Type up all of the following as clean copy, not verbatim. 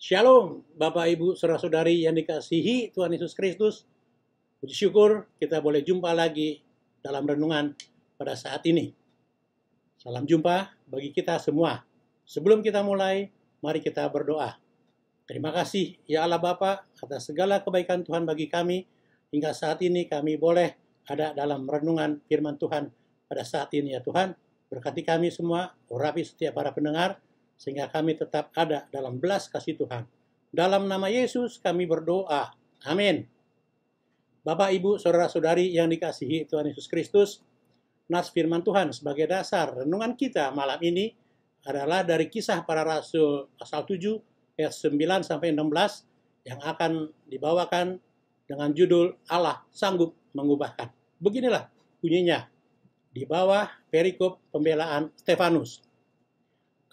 Shalom, Bapak Ibu, saudara-saudari yang dikasihi Tuhan Yesus Kristus. Puji syukur kita boleh jumpa lagi dalam renungan pada saat ini. Salam jumpa bagi kita semua. Sebelum kita mulai, mari kita berdoa. Terima kasih ya Allah Bapa atas segala kebaikan Tuhan bagi kami. Hingga saat ini kami boleh ada dalam renungan firman Tuhan pada saat ini ya Tuhan. Berkati kami semua, urapi setiap para pendengar, sehingga kami tetap ada dalam belas kasih Tuhan. Dalam nama Yesus kami berdoa. Amin. Bapak, Ibu, Saudara-saudari yang dikasihi Tuhan Yesus Kristus, nas firman Tuhan sebagai dasar renungan kita malam ini adalah dari Kisah Para Rasul pasal 7 ayat 9 sampai 16 yang akan dibawakan dengan judul Allah sanggup mengubahkan. Beginilah bunyinya di bawah perikop pembelaan Stefanus.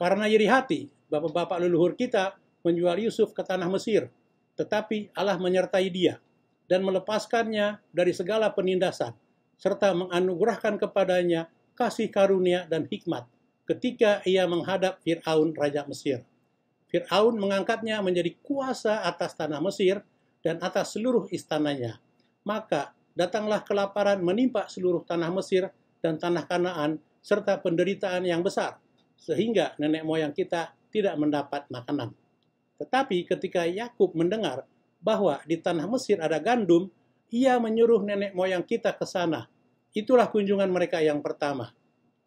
Karena iri hati, bapak-bapak leluhur kita menjual Yusuf ke tanah Mesir, tetapi Allah menyertai dia dan melepaskannya dari segala penindasan, serta menganugerahkan kepadanya kasih karunia dan hikmat ketika ia menghadap Fir'aun Raja Mesir. Fir'aun mengangkatnya menjadi kuasa atas tanah Mesir dan atas seluruh istananya. Maka datanglah kelaparan menimpa seluruh tanah Mesir dan tanah Kanaan, serta penderitaan yang besar, sehingga nenek moyang kita tidak mendapat makanan. Tetapi ketika Yakub mendengar bahwa di tanah Mesir ada gandum, ia menyuruh nenek moyang kita ke sana. Itulah kunjungan mereka yang pertama.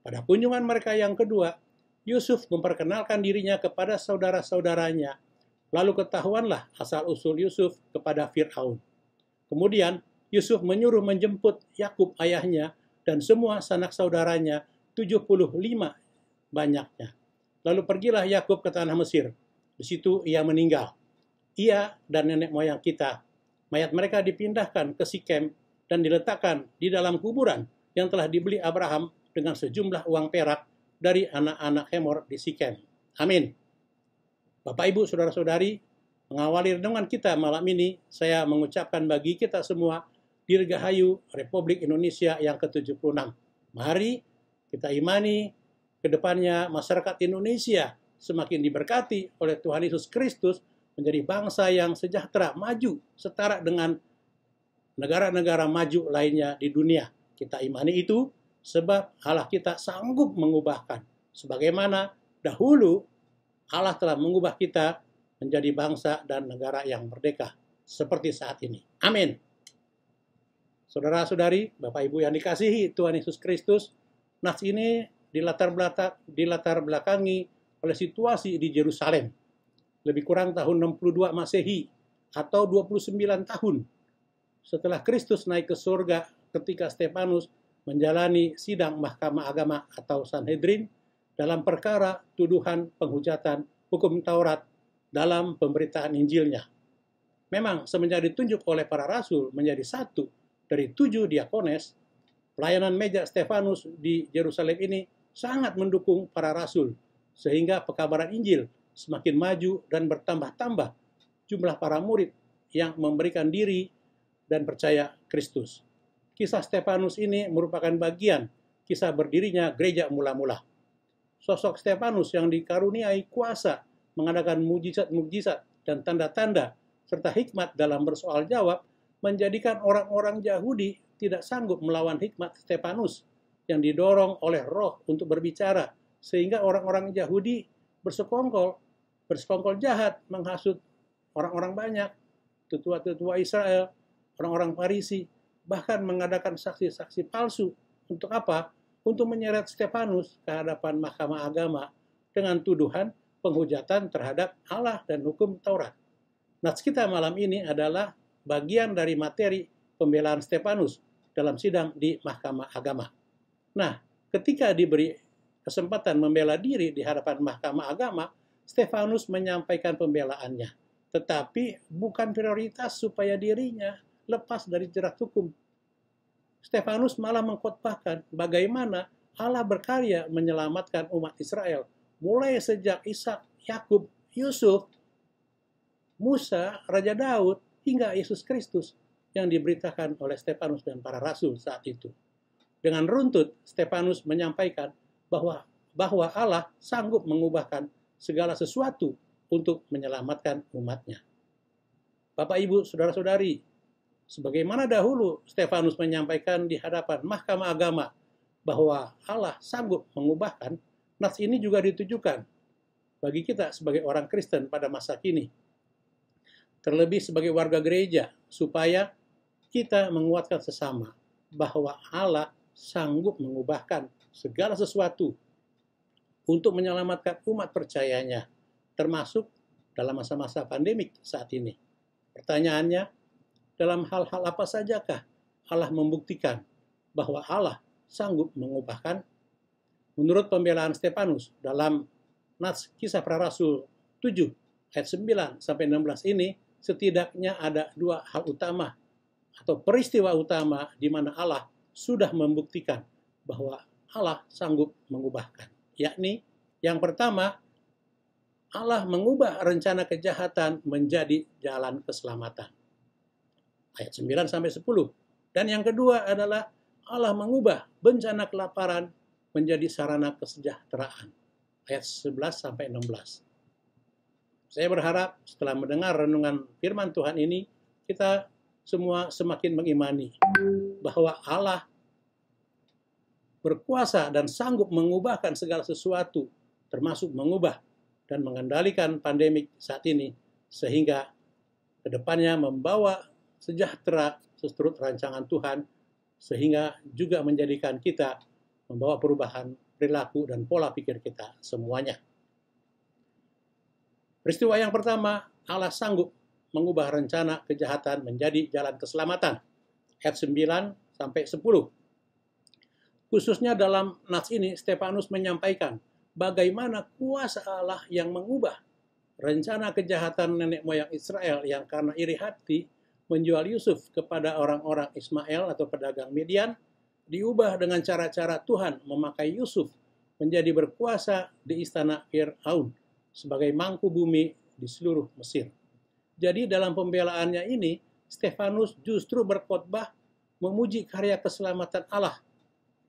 Pada kunjungan mereka yang kedua, Yusuf memperkenalkan dirinya kepada saudara-saudaranya. Lalu ketahuanlah asal-usul Yusuf kepada Fir'aun. Kemudian Yusuf menyuruh menjemput Yakub ayahnya dan semua sanak saudaranya 75 banyaknya. Lalu pergilah Yakub ke tanah Mesir. Di situ ia meninggal. Ia dan nenek moyang kita. Mayat mereka dipindahkan ke Sikem dan diletakkan di dalam kuburan yang telah dibeli Abraham dengan sejumlah uang perak dari anak-anak Hemor di Sikem. Amin. Bapak, Ibu, Saudara-saudari, mengawali renungan kita malam ini, saya mengucapkan bagi kita semua Dirgahayu Republik Indonesia yang ke-76. Mari kita imani ke depannya masyarakat Indonesia semakin diberkati oleh Tuhan Yesus Kristus menjadi bangsa yang sejahtera, maju, setara dengan negara-negara maju lainnya di dunia. Kita imani itu sebab Allah kita sanggup mengubahkan. Sebagaimana dahulu Allah telah mengubah kita menjadi bangsa dan negara yang merdeka seperti saat ini. Amin. Saudara-saudari, Bapak Ibu yang dikasihi Tuhan Yesus Kristus, nas ini dilatar belakangi oleh situasi di Yerusalem. Lebih kurang tahun 62 Masehi atau 29 tahun setelah Kristus naik ke surga ketika Stefanus menjalani sidang Mahkamah Agama atau Sanhedrin dalam perkara tuduhan penghujatan hukum Taurat dalam pemberitaan Injilnya. Memang semenjak ditunjuk oleh para rasul menjadi satu dari 7 diakones, pelayanan meja Stefanus di Yerusalem ini sangat mendukung para rasul, sehingga pekabaran Injil semakin maju dan bertambah-tambah jumlah para murid yang memberikan diri dan percaya Kristus. Kisah Stefanus ini merupakan bagian kisah berdirinya gereja mula-mula. Sosok Stefanus yang dikaruniai kuasa mengadakan mujizat-mujizat dan tanda-tanda serta hikmat dalam bersoal jawab menjadikan orang-orang Yahudi tidak sanggup melawan hikmat Stefanus yang didorong oleh Roh untuk berbicara, sehingga orang-orang Yahudi bersekongkol jahat menghasut orang-orang banyak, tetua-tetua Israel, orang-orang Farisi, bahkan mengadakan saksi-saksi palsu. Untuk apa? Untuk menyeret Stefanus ke hadapan Mahkamah Agama dengan tuduhan penghujatan terhadap Allah dan hukum Taurat. Nats kita malam ini adalah bagian dari materi pembelaan Stefanus dalam sidang di Mahkamah Agama. Nah, ketika diberi kesempatan membela diri di hadapan Mahkamah Agama, Stefanus menyampaikan pembelaannya. Tetapi bukan prioritas supaya dirinya lepas dari jerat hukum. Stefanus malah mengkhotbahkan bagaimana Allah berkarya menyelamatkan umat Israel mulai sejak Ishak, Yakub, Yusuf, Musa, Raja Daud, hingga Yesus Kristus yang diberitakan oleh Stefanus dan para rasul saat itu. Dengan runtut, Stefanus menyampaikan bahwa Allah sanggup mengubahkan segala sesuatu untuk menyelamatkan umatnya. Bapak, Ibu, Saudara-saudari, sebagaimana dahulu Stefanus menyampaikan di hadapan Mahkamah Agama bahwa Allah sanggup mengubahkan, nas ini juga ditujukan bagi kita sebagai orang Kristen pada masa kini. Terlebih sebagai warga gereja, supaya kita menguatkan sesama bahwa Allah sanggup mengubahkan segala sesuatu untuk menyelamatkan umat percayanya, termasuk dalam masa-masa pandemik saat ini. Pertanyaannya, dalam hal-hal apa sajakah Allah membuktikan bahwa Allah sanggup mengubahkan? Menurut pembelaan Stefanus dalam Nats Kisah Para Rasul 7 ayat 9 sampai 16 ini, setidaknya ada dua hal utama atau peristiwa utama di mana Allah sudah membuktikan bahwa Allah sanggup mengubahkan. Yakni yang pertama, Allah mengubah rencana kejahatan menjadi jalan keselamatan. Ayat 9 sampai 10. Dan yang kedua adalah Allah mengubah bencana kelaparan menjadi sarana kesejahteraan. Ayat 11 sampai 16. Saya berharap setelah mendengar renungan firman Tuhan ini, kita semua semakin mengimani bahwa Allah berkuasa dan sanggup mengubahkan segala sesuatu, termasuk mengubah dan mengendalikan pandemik saat ini, sehingga kedepannya membawa sejahtera seturut rancangan Tuhan, sehingga juga menjadikan kita membawa perubahan perilaku dan pola pikir kita semuanya. Peristiwa yang pertama, Allah sanggup mengubah rencana kejahatan menjadi jalan keselamatan. Ayat 9 sampai 10. Khususnya dalam nats ini, Stefanus menyampaikan bagaimana kuasa Allah yang mengubah rencana kejahatan nenek moyang Israel yang karena iri hati menjual Yusuf kepada orang-orang Ismail atau pedagang Midian, diubah dengan cara-cara Tuhan memakai Yusuf menjadi berkuasa di istana Fir'aun sebagai mangku bumi di seluruh Mesir. Jadi dalam pembelaannya ini, Stefanus justru berkhotbah memuji karya keselamatan Allah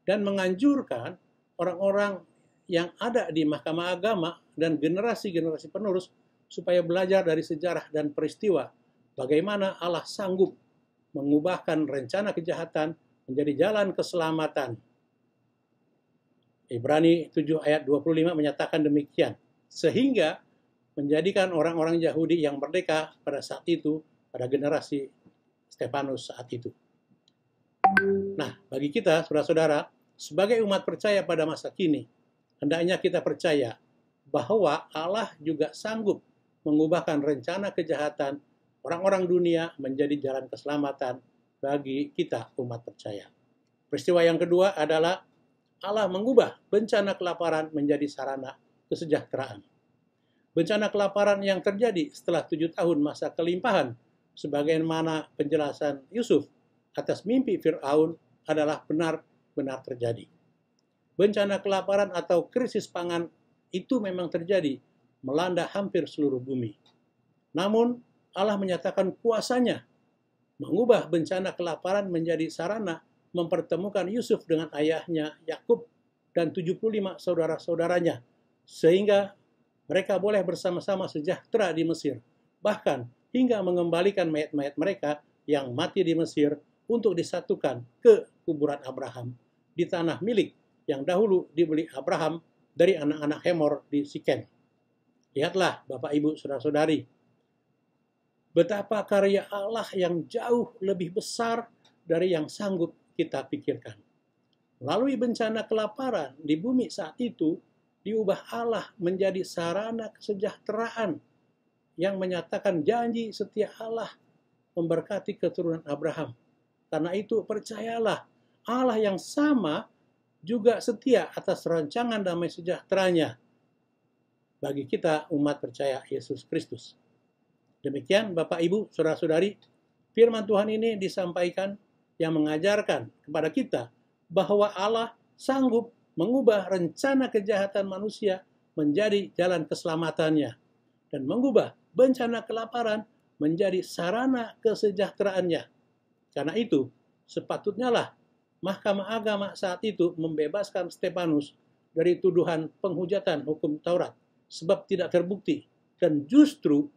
dan menganjurkan orang-orang yang ada di Mahkamah Agama dan generasi-generasi penerus supaya belajar dari sejarah dan peristiwa bagaimana Allah sanggup mengubahkan rencana kejahatan menjadi jalan keselamatan. Ibrani 7 ayat 25 menyatakan demikian, sehingga menjadikan orang-orang Yahudi yang merdeka pada saat itu, pada generasi Stefanus saat itu. Nah, bagi kita, saudara-saudara, sebagai umat percaya pada masa kini, hendaknya kita percaya bahwa Allah juga sanggup mengubahkan rencana kejahatan orang-orang dunia menjadi jalan keselamatan bagi kita umat percaya. Peristiwa yang kedua adalah Allah mengubah bencana kelaparan menjadi sarana kesejahteraan. Bencana kelaparan yang terjadi setelah 7 tahun masa kelimpahan, sebagaimana penjelasan Yusuf atas mimpi Fir'aun, adalah benar-benar terjadi. Bencana kelaparan atau krisis pangan itu memang terjadi, melanda hampir seluruh bumi. Namun, Allah menyatakan kuasanya mengubah bencana kelaparan menjadi sarana mempertemukan Yusuf dengan ayahnya Yakub dan 75 saudara-saudaranya, sehingga mereka boleh bersama-sama sejahtera di Mesir, bahkan hingga mengembalikan mayat-mayat mereka yang mati di Mesir untuk disatukan ke kuburan Abraham di tanah milik yang dahulu dibeli Abraham dari anak-anak Hemor di Sikem. Lihatlah Bapak Ibu Saudara-saudari, betapa karya Allah yang jauh lebih besar dari yang sanggup kita pikirkan. Melalui bencana kelaparan di bumi saat itu, diubah Allah menjadi sarana kesejahteraan yang menyatakan janji setia Allah memberkati keturunan Abraham. Karena itu percayalah, Allah yang sama juga setia atas rancangan damai sejahteranya bagi kita umat percaya Yesus Kristus. Demikian Bapak Ibu, Saudara-saudari, firman Tuhan ini disampaikan yang mengajarkan kepada kita bahwa Allah sanggup mengubah rencana kejahatan manusia menjadi jalan keselamatannya dan mengubah bencana kelaparan menjadi sarana kesejahteraannya. Karena itu, sepatutnya lah Mahkamah Agama saat itu membebaskan Stefanus dari tuduhan penghujatan hukum Taurat sebab tidak terbukti dan justru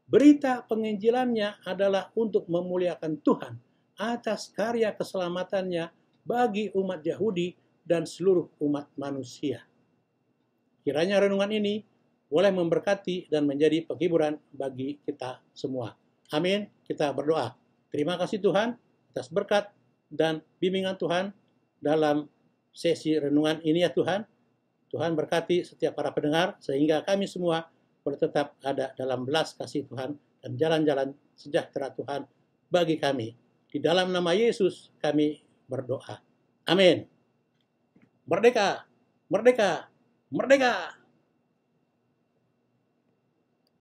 berita penginjilannya adalah untuk memuliakan Tuhan atas karya keselamatannya bagi umat Yahudi dan seluruh umat manusia. Kiranya renungan ini boleh memberkati dan menjadi penghiburan bagi kita semua. Amin. Kita berdoa. Terima kasih Tuhan atas berkat dan bimbingan Tuhan dalam sesi renungan ini ya Tuhan. Tuhan berkati setiap para pendengar sehingga kami semua boleh tetap ada dalam belas kasih Tuhan dan jalan-jalan sejahtera Tuhan bagi kami. Di dalam nama Yesus kami berdoa. Amin. Merdeka! Merdeka! Merdeka!